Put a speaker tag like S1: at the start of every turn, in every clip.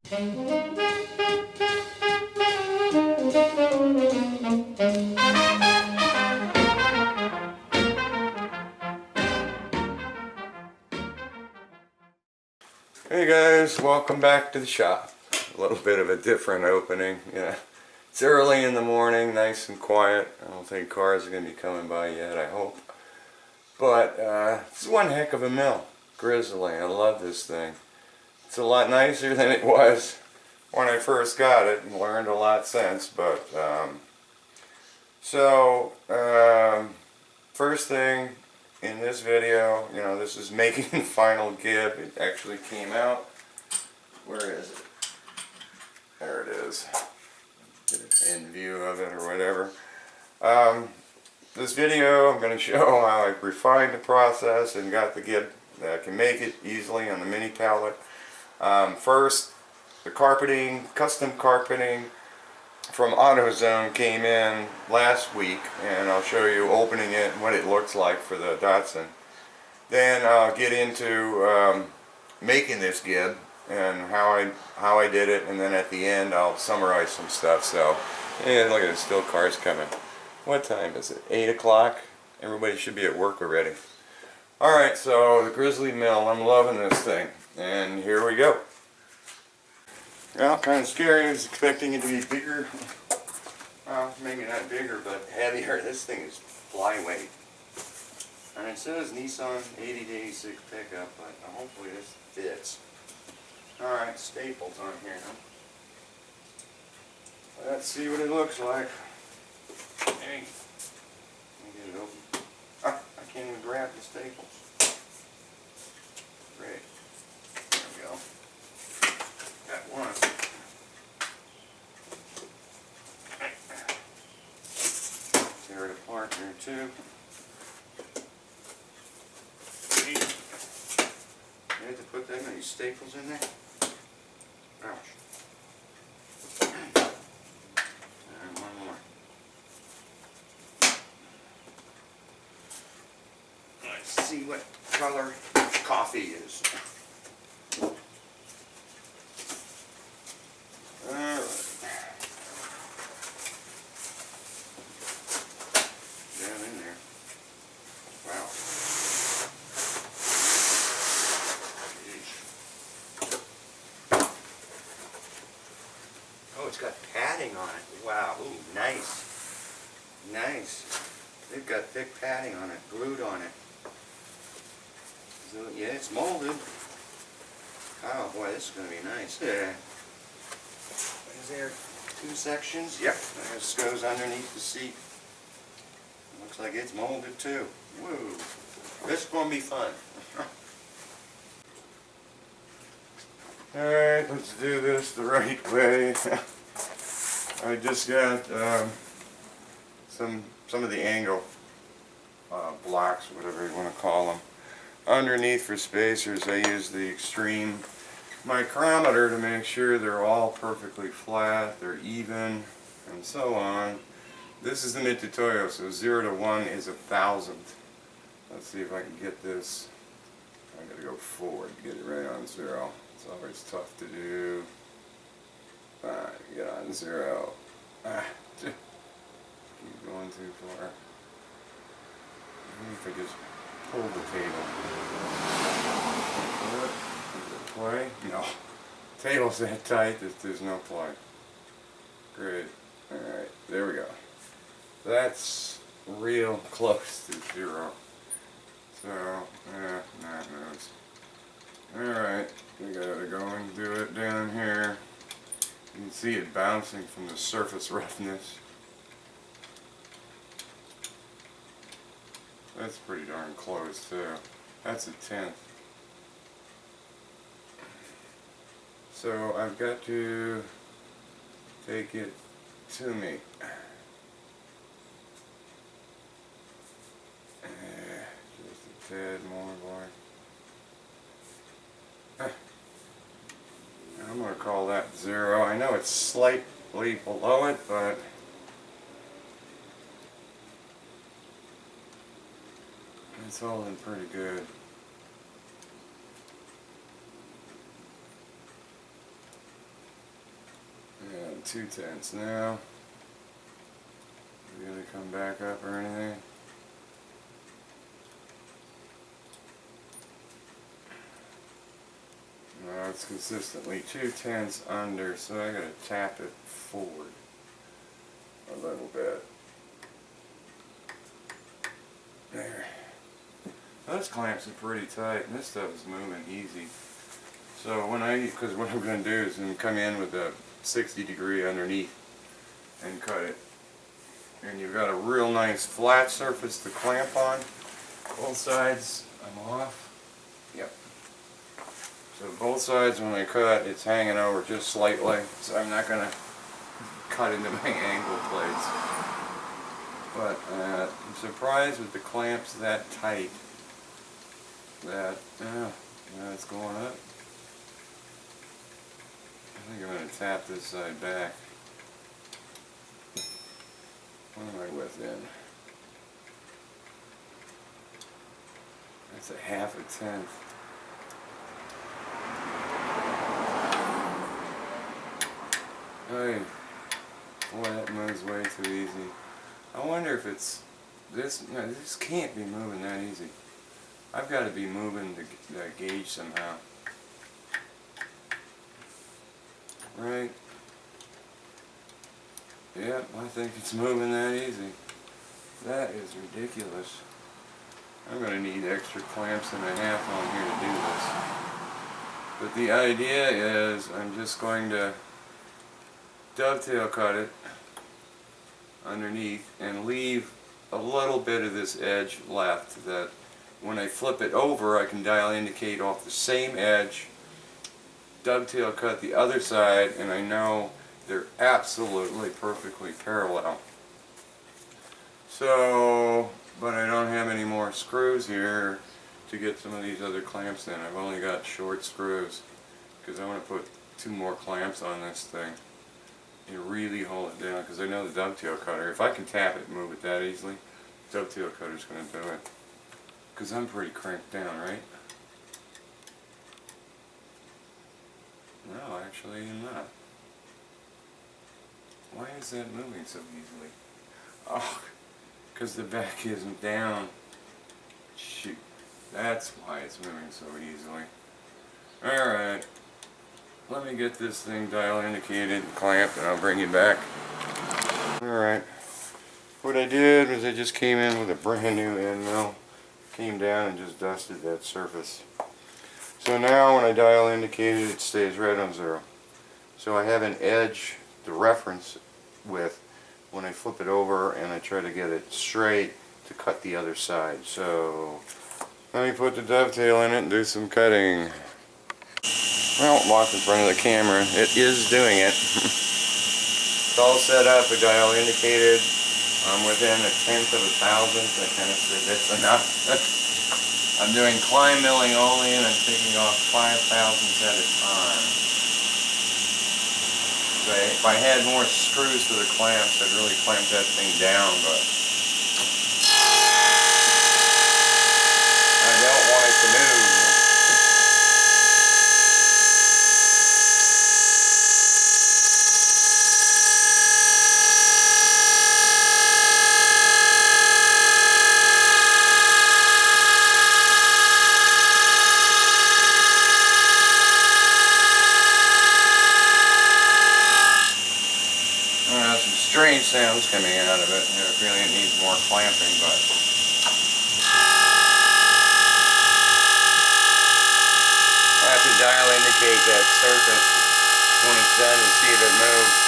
S1: Hey guys, welcome back to the shop. A little bit of a different opening. Yeah, it's early in the morning, nice and quiet. I don't think cars are going to be coming by yet, I hope. But it's one heck of a mill. Grizzly, I love this thing. It's a lot nicer than it was when I first got it, and learned a lot since. But first thing in this video, this is making the final gib. It actually came out. Where is it? There it is. Get an end view of it or whatever. This video, I'm going to show how I refined the process and got the gib that can make it easily on the mini pallet. First, the carpeting, custom carpeting from AutoZone came in last week, and I'll show you opening it and what it looks like for the Datsun. Then I'll get into making this gib and how I did it, and then at the end I'll summarize some stuff. So, yeah, look at it, still cars coming. What time is it? 8 o'clock? Everybody should be at work already. Alright, so the Grizzly Mill, I'm loving this thing. And here we go. Well, kind of scary. I was expecting it to be bigger. Well, maybe not bigger, but heavier. This thing is flyweight. And it says Nissan 80-86 pickup, but hopefully this fits. Alright, staples on here now. Let's see what it looks like. Hey, let me get it open. Ah, I can't even grab the staples. Great. There we go. Got one. Tear it apart here too. You had to put that many staples in there? Ouch. And one more. Let's see what color coffee is. Alright. Down in there. Wow. Oh, it's got padding on it. Wow. Ooh, nice. Nice. They've got thick padding on it, glued on it. So, yeah, it's molded. Oh boy, this is going to be nice. Yeah. Is there two sections? Yep. This goes underneath the seat. Looks like it's molded too. Woo. This is going to be fun. Alright, let's do this the right way. I just got some of the angle blocks, whatever you want to call them. Underneath for spacers, I use the extreme micrometer to make sure they're all perfectly flat, they're even, and so on. This is the Mitutoyo, so 0 to 1 is 1,000. Let's see if I can get this. I gotta go forward to get it right on 0. It's always tough to do. Get on 0. Keep going too far. Maybe if I just pull the table. Play? No. Table's that tight that there's no play. Great. Alright, there we go. That's real close to 0. So, yeah, that moves. Alright, we gotta go and do it down here. You can see it bouncing from the surface roughness. That's pretty darn close too. That's a 1/10. So I've got to take it to me. Just a tad more, boy. I'm going to call that 0. I know it's slightly below it, but it's holding pretty good. 2/10 now. Is it gonna come back up or anything? No, it's consistently 2/10 under, so I gotta tap it forward a little bit. There. Those clamps are pretty tight, and this stuff is moving easy. So because what I'm going to do is I'm come in with a 60-degree underneath and cut it. And you've got a real nice flat surface to clamp on. Both sides, I'm off. Yep. So both sides when I cut, it's hanging over just slightly. So I'm not going to cut into my angle plates. But I'm surprised with the clamps that tight that, it's going up. I think I'm going to tap this side back. What am I within? That's a 1/2 tenth. Hey, boy, that moves way too easy. I wonder if it's this. No, this can't be moving that easy. I've got to be moving the gauge somehow. Right? Yep, I think it's moving that easy. That is ridiculous. I'm going to need extra clamps and a half on here to do this. But the idea is I'm just going to dovetail cut it underneath and leave a little bit of this edge left that when I flip it over I can dial indicate off the same edge, dovetail cut the other side, and I know they're absolutely perfectly parallel. So, but I don't have any more screws here to get some of these other clamps in. I've only got short screws because I want to put 2 more clamps on this thing and really hold it down, because I know the dovetail cutter, if I can tap it and move it that easily, the dovetail cutter's going to do it. Because I'm pretty cranked down, right? No, actually I'm not. Why is that moving so easily? Oh, because the back isn't down. Shoot, that's why it's moving so easily. Alright, let me get this thing dial indicated and clamped, and I'll bring you back. Alright, what I did was I just came in with a brand new end mill, came down and just dusted that surface. So now when I dial indicated, it stays right on 0. So I have an edge to reference with when I flip it over and I try to get it straight to cut the other side. So let me put the dovetail in it and do some cutting. Well, walk in front of the camera. It is doing it. It's all set up. The dial indicated. I'm within a 1/10 of a thousandth. I kind of said that's enough. I'm doing climb milling only, and I'm taking off 5/1000ths at a time. If I had more screws to the clamps, I'd really clamp that thing down, but I don't want it to move. Strange sounds coming out of it. I have a feeling it needs more clamping, but I have to dial indicate that surface when it's done and see if it moves.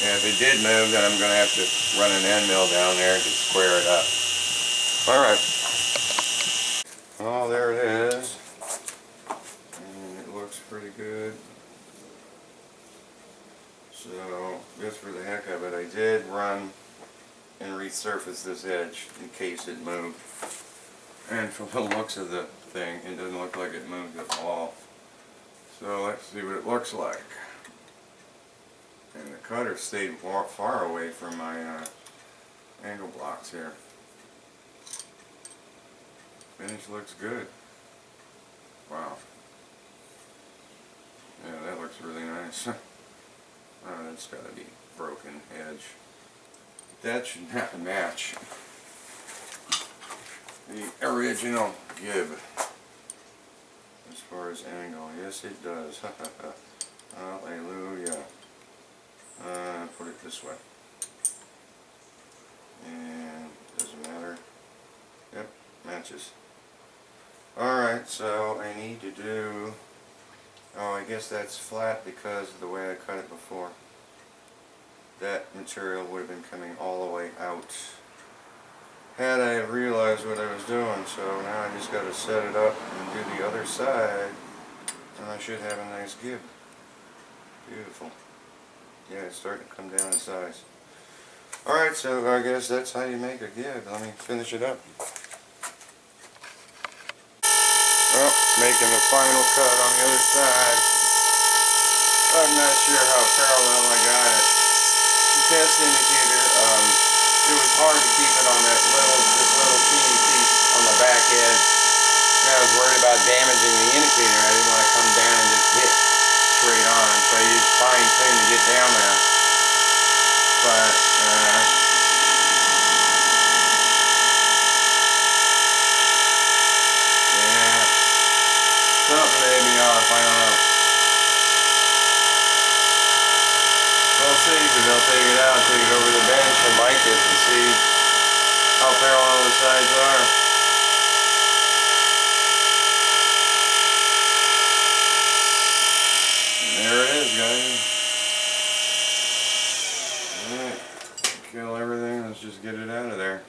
S1: If it did move, then I'm going to have to run an end mill down there to square it up. Alright. Oh, there it is. And it looks pretty good. So, just for the heck of it, I did run and resurface this edge in case it moved. And from the looks of the thing, it doesn't look like it moved at all. So let's see what it looks like. And the cutter stayed far away from my angle blocks here. Finish looks good. Wow. Yeah, that looks really nice. Oh, that's got to be broken edge. That should not match the original Gib as far as angle. Yes, it does. Hallelujah. Put it this way. And doesn't matter. Yep, matches. Alright, so I need to do... Oh, I guess that's flat because of the way I cut it before. That material would have been coming all the way out had I realized what I was doing. So now I just got to set it up and do the other side, and I should have a nice Gib. Beautiful. Yeah, it's starting to come down in size. Alright, so I guess that's how you make a Gib. Let me finish it up. Well, making the final cut on the other side. I'm not sure how parallel I got it. The test indicator, it was hard to keep it on this little teeny piece on the back edge. And I was worried about damaging the indicator. I didn't want to come down and just hit straight on. So I used fine tune to get down there. But, something may be off, I don't know. We'll see, because they'll take it out, take it over the bench and mic it and see how parallel the sides are. And there it is, guys. Alright, kill everything, let's just get it out of there.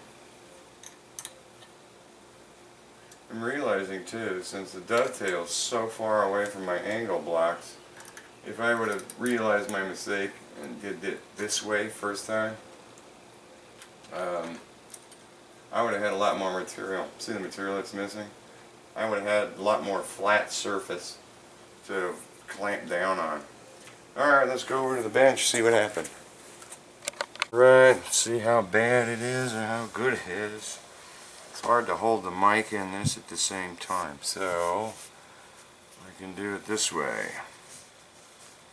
S1: I'm realizing too, since the dovetail is so far away from my angle blocks, if I would have realized my mistake and did it this way first time, I would have had a lot more material. See the material that's missing? I would have had a lot more flat surface to clamp down on. Alright, let's go over to the bench, see what happened. Right, see how bad it is or how good it is. It's hard to hold the mic and this at the same time, so I can do it this way.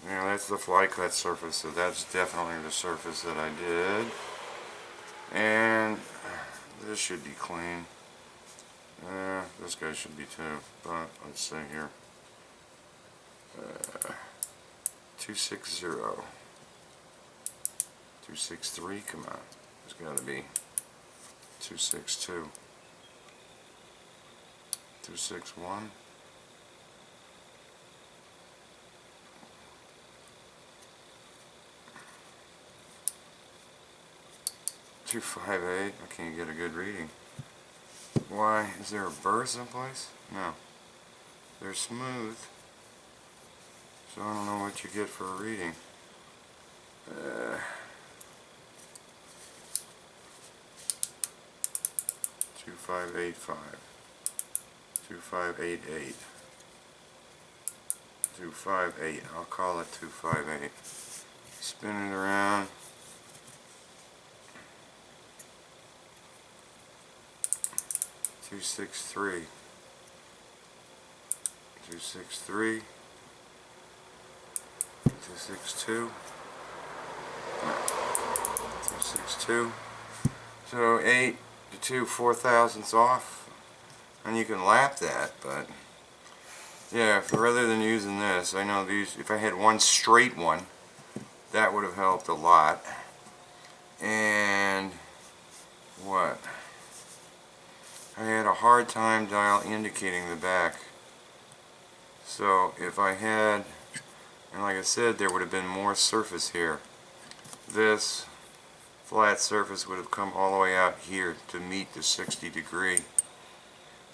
S1: Now that's the fly cut surface, so that's definitely the surface that I did. And this should be clean. This guy should be too, but let's see here. 260. 263, come on. There's got to be 262. 261. 258. I can't get a good reading. Why? Is there a burr someplace? No. They're smooth. So I don't know what you get for a reading. 2585. 2588. 258. I'll call it 258. Spin it around. 263. 263. 262. 262. So 8 to 2 4/1000ths off, and you can lap that, but yeah, rather than using this, I know these, if I had one straight one, that would have helped a lot. And what? I had a hard time dial indicating the back. So if I had, and like I said, there would have been more surface here. This flat surface would have come all the way out here to meet the 60 degree.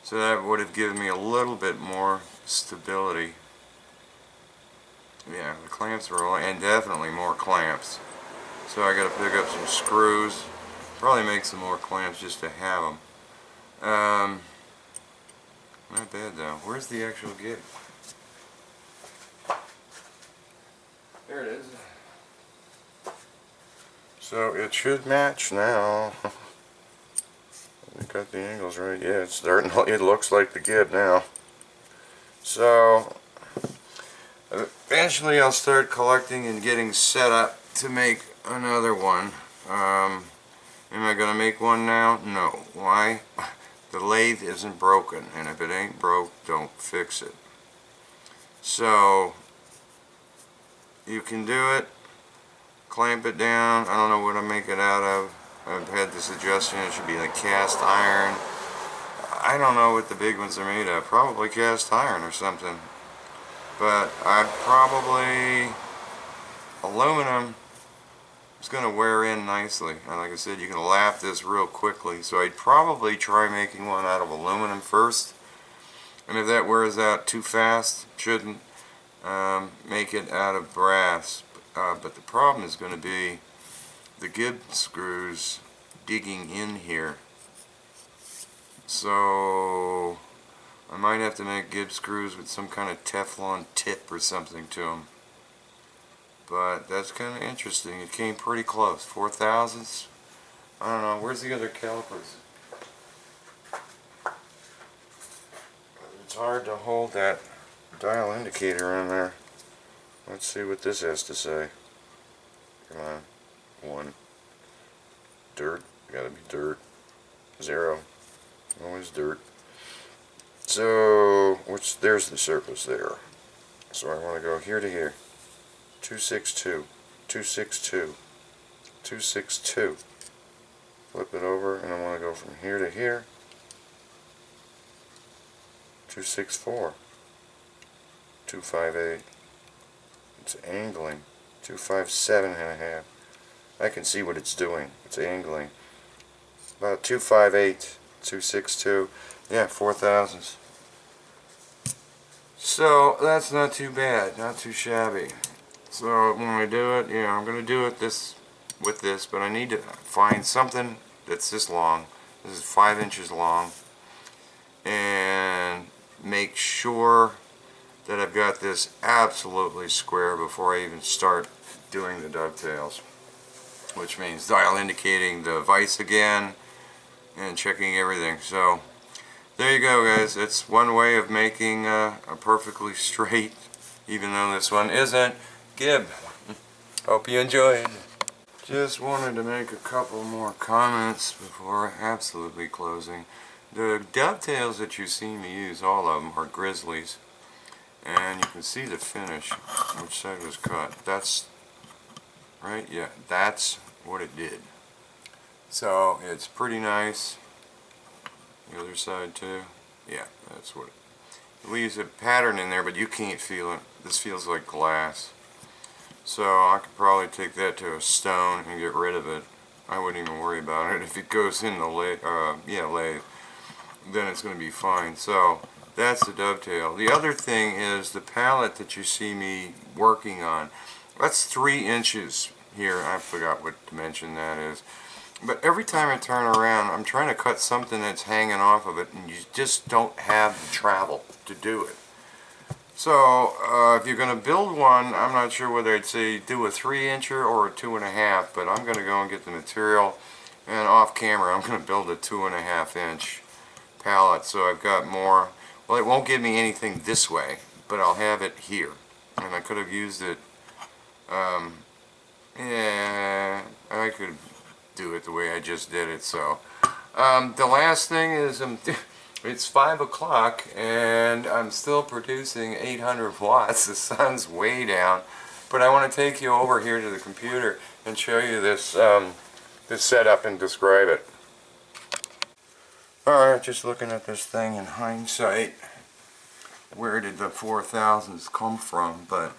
S1: So that would have given me a little bit more stability. Yeah, the clamps were, and definitely more clamps. So I got to pick up some screws. Probably make some more clamps just to have them. Not bad though. Where's the actual gig? There it is. So it should match now. I got the angles right. Yeah, it's starting. It looks like the Gib now. So eventually I'll start collecting and getting set up to make another one. Am I going to make one now? No. Why? The lathe isn't broken, and if it ain't broke, don't fix it. So you can do it. Clamp it down. I don't know what I make it out of. I've had the suggestion it should be like cast iron. I don't know what the big ones are made of. Probably cast iron or something. But probably aluminum is going to wear in nicely. And like I said, you can lap this real quickly. So I'd probably try making one out of aluminum first. And if that wears out too fast, shouldn't, make it out of brass. But the problem is going to be the Gib screws digging in here. So I might have to make Gib screws with some kind of Teflon tip or something to them. But that's kind of interesting. It came pretty close. 4/1000ths. I don't know. Where's the other calipers? It's hard to hold that dial indicator on there. Let's see what this has to say. Come on. 1. Dirt. Gotta be dirt. 0. Always dirt. So, there's the surface there. So I want to go here to here. 262. 262. 262. Flip it over, and I want to go from here to here. 264. 258. It's angling. 257.5. I can see what it's doing. It's angling. About 258. 262. Yeah, 4/1000ths. So that's not too bad. Not too shabby. So when I do it, yeah, I'm gonna do it with this, but I need to find something that's this long. This is 5 inches long, and make sure that I've got this absolutely square before I even start doing the dovetails, which means dial indicating the vise again and checking everything. So there you go, guys. It's one way of making a perfectly straight, even though this one isn't, Gib. Hope you enjoyed. Just wanted to make a couple more comments before absolutely closing. The dovetails that you see me use, all of them, are Grizzlies. And you can see the finish, which side was cut. That's, right? Yeah, that's what it did. So, it's pretty nice. The other side too. Yeah, that's what it leaves a pattern in there, but you can't feel it. This feels like glass. So I could probably take that to a stone and get rid of it. I wouldn't even worry about it. If it goes in the lathe, then it's going to be fine. So that's the dovetail. The other thing is the pallet that you see me working on. That's 3 inches here. I forgot what dimension that is. But every time I turn around, I'm trying to cut something that's hanging off of it, and you just don't have the travel to do it. So, if you're going to build one, I'm not sure whether I'd say do a 3-incher or a 2.5, but I'm going to go and get the material, and off camera I'm going to build a 2.5-inch pallet, so I've got more. Well, it won't give me anything this way, but I'll have it here, and I could have used it, yeah, I could do it the way I just did it. So the last thing is it's 5 o'clock and I'm still producing 800 watts. The sun's way down, but I want to take you over here to the computer and show you this this setup and describe it. Alright, just looking at this thing in hindsight, where did the 4/1000s come from? But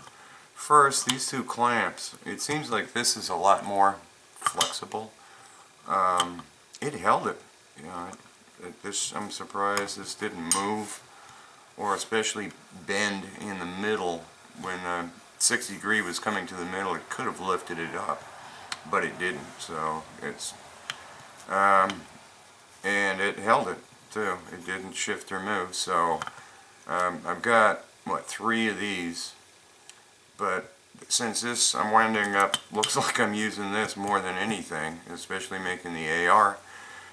S1: first, these 2 clamps, it seems like this is a lot more flexible. It held it. You know, I'm surprised this didn't move, or especially bend in the middle. When 60 degree was coming to the middle, it could have lifted it up, but it didn't. So it's and it held it too. It didn't shift or move. So I've got what, 3 of these, but since this I'm winding up, looks like I'm using this more than anything, especially making the AR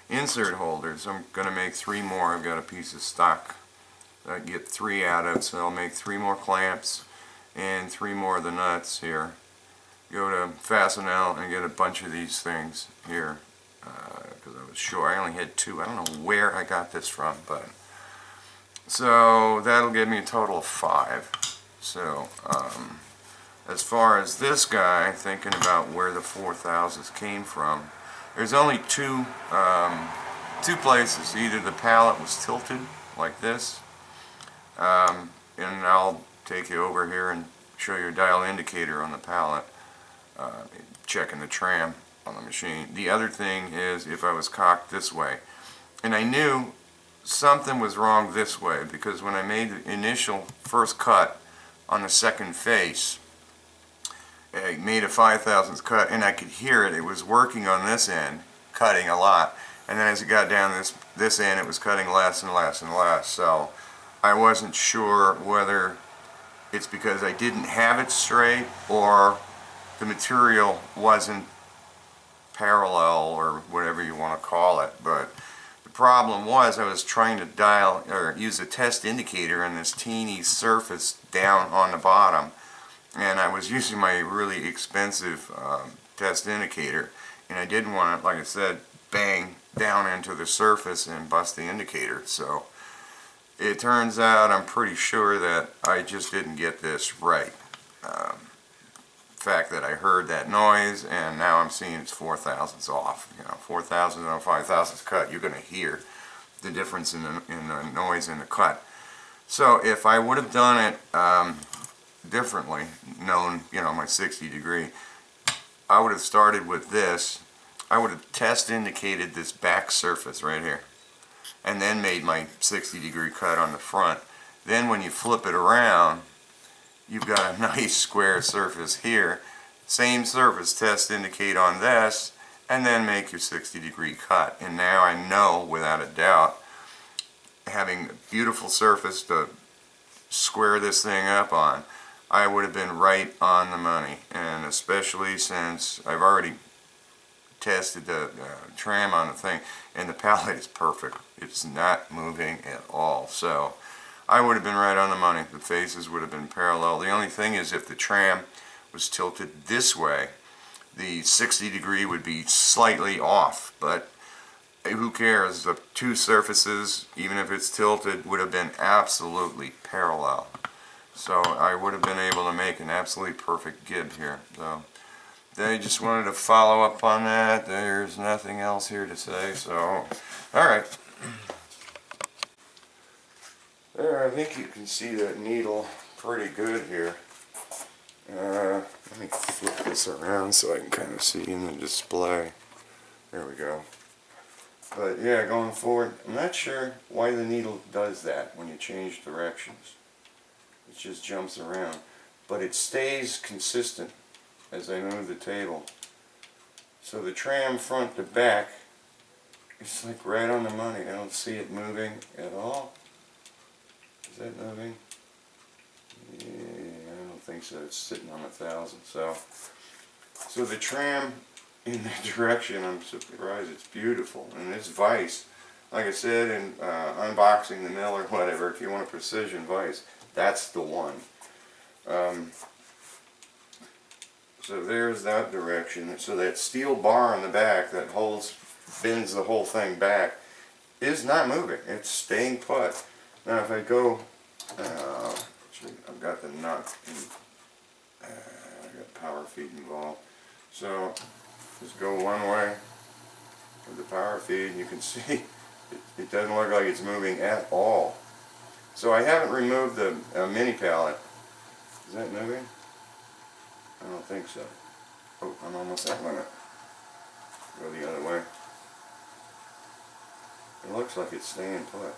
S1: insert holders. I'm going to make 3 more. I've got a piece of stock I get 3 out of, so I'll make 3 more clamps and 3 more of the nuts here. Go to Fasten Out and get a bunch of these things here, because I was sure I only had 2. I don't know where I got this from, but so that'll give me a total of 5. So as far as this guy, thinking about where the 4000s came from, there's only two places. Either the pallet was tilted like this, and I'll take you over here and show you a dial indicator on the pallet, checking the tram on the machine. The other thing is if I was cocked this way, and I knew something was wrong this way, because when I made the initial first cut on the second face, I made a 5/1000th cut and I could hear it. It was working on this end, cutting a lot, and then as it got down this end, it was cutting less and less and less. So I wasn't sure whether it's because I didn't have it straight or the material wasn't parallel or whatever you want to call it. But the problem was I was trying to dial or use a test indicator on this teeny surface down on the bottom, and I was using my really expensive test indicator, and I didn't want it, like I said, bang down into the surface and bust the indicator. So it turns out I'm pretty sure that I just didn't get this right. Fact that I heard that noise and now I'm seeing it's 4/1000ths off. 4/1000 and a 5/1000th cut, you're going to hear the difference in the noise in the cut. So if I would have done it differently, known my 60 degree, I would have started with this. I would have test indicated this back surface right here and then made my 60 degree cut on the front. Then when you flip it around, you've got a nice square surface here. Same surface, test indicate on this, and then make your 60 degree cut. And now I know without a doubt, having a beautiful surface to square this thing up on, I would have been right on the money. And especially since I've already tested the tram on the thing, and the pallet is perfect. It's not moving at all. So I would have been right on the money. The faces would have been parallel. The only thing is if the tram was tilted this way, the 60 degree would be slightly off, but who cares? The 2 surfaces, even if it's tilted, would have been absolutely parallel. So I would have been able to make an absolutely perfect gib here. So I just wanted to follow up on that. There's nothing else here to say, so alright. There, I think you can see that needle pretty good here. Let me flip this around so I can kind of see in the display. There we go. But yeah, going forward, I'm not sure why the needle does that when you change directions. It just jumps around. But it stays consistent as I move the table. So the tram front to back is like right on the money. I don't see it moving at all. Is that moving? Yeah, I don't think so. It's sitting on 1,000. So the tram in that direction, I'm surprised it's beautiful. And this vise, like I said in unboxing the mill or whatever, if you want a precision vise, that's the one. So there's that direction. So that steel bar on the back that bends the whole thing back is not moving. It's staying put. Now if I go, I've got the nut, and, I've got power feed involved. So just go one way with the power feed and you can see it doesn't look like it's moving at all. So I haven't removed the mini pallet. Is that moving? I don't think so. Oh, I'm almost at limit. Go the other way. It looks like it's staying put.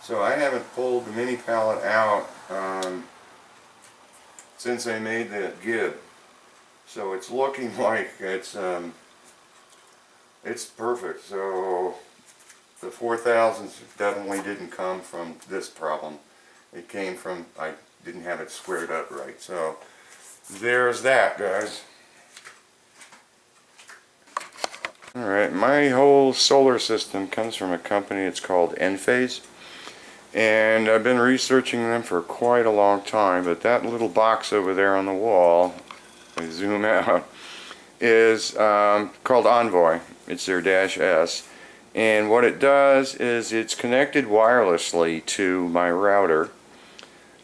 S1: So I haven't pulled the mini pallet out since I made that gib. So it's looking like it's perfect. So the 4,000s definitely didn't come from this problem. It came from I didn't have it squared up right. So there's that, guys. Alright, my whole solar system comes from a company, it's called Enphase. And I've been researching them for quite a long time, but that little box over there on the wall, I zoom out, is called Envoy. It's their -S. And what it does is it's connected wirelessly to my router,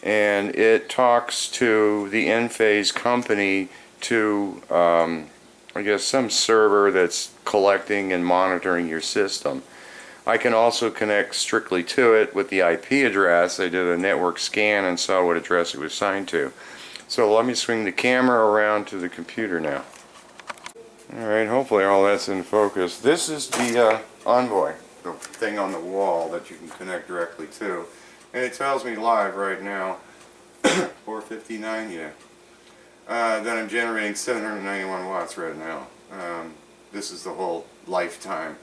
S1: and it talks to the Enphase company to, I guess, some server that's collecting and monitoring your system. I can also connect strictly to it with the IP address. I did a network scan and saw what address it was signed to. So let me swing the camera around to the computer now. Alright, hopefully all that's in focus. This is the Envoy, the thing on the wall that you can connect directly to. And it tells me live right now, 4:59, yeah, that I'm generating 791 watts right now. This is the whole lifetime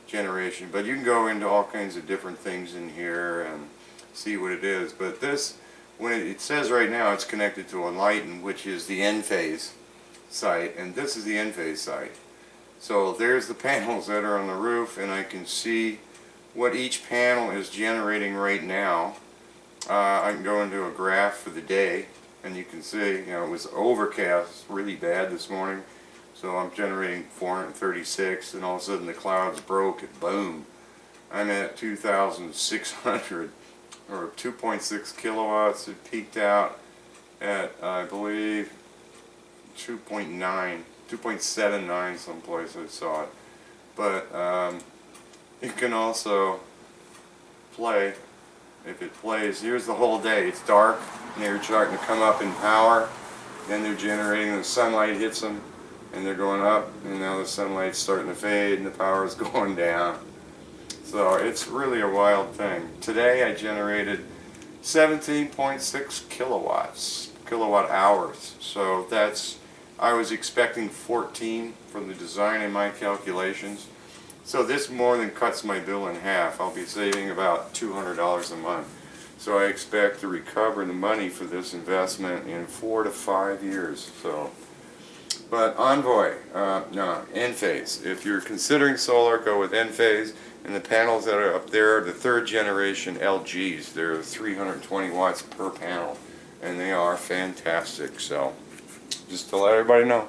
S1: generation, but you can go into all kinds of different things in here and see what it is. But this, when it says right now it's connected to Enlighten, which is the Enphase site, and this is the Enphase site. So there's the panels that are on the roof, and I can see what each panel is generating right now. I can go into a graph for the day, and you can see, you know, it was overcast really bad this morning. So I'm generating 436, and all of a sudden the clouds broke and boom, I'm at 2,600 or 2.6 kilowatts. It peaked out at, I believe, 2.79 someplace I saw it. But it can also play. If it plays, here's the whole day. It's dark, and they're starting to come up in power. Then they're generating, the sunlight hits them, and they're going up, and now the sunlight's starting to fade and the power is going down. So it's really a wild thing. Today I generated 17.6 kilowatt hours. So that's, I was expecting 14 from the design in my calculations. So this more than cuts my bill in half. I'll be saving about $200 a month. So I expect to recover the money for this investment in 4 to 5 years. So. But Envoy, no, Enphase. If you're considering solar, go with Enphase. And the panels that are up there are the 3rd generation LGs. They're 320 watts per panel. And they are fantastic. So, just to let everybody know.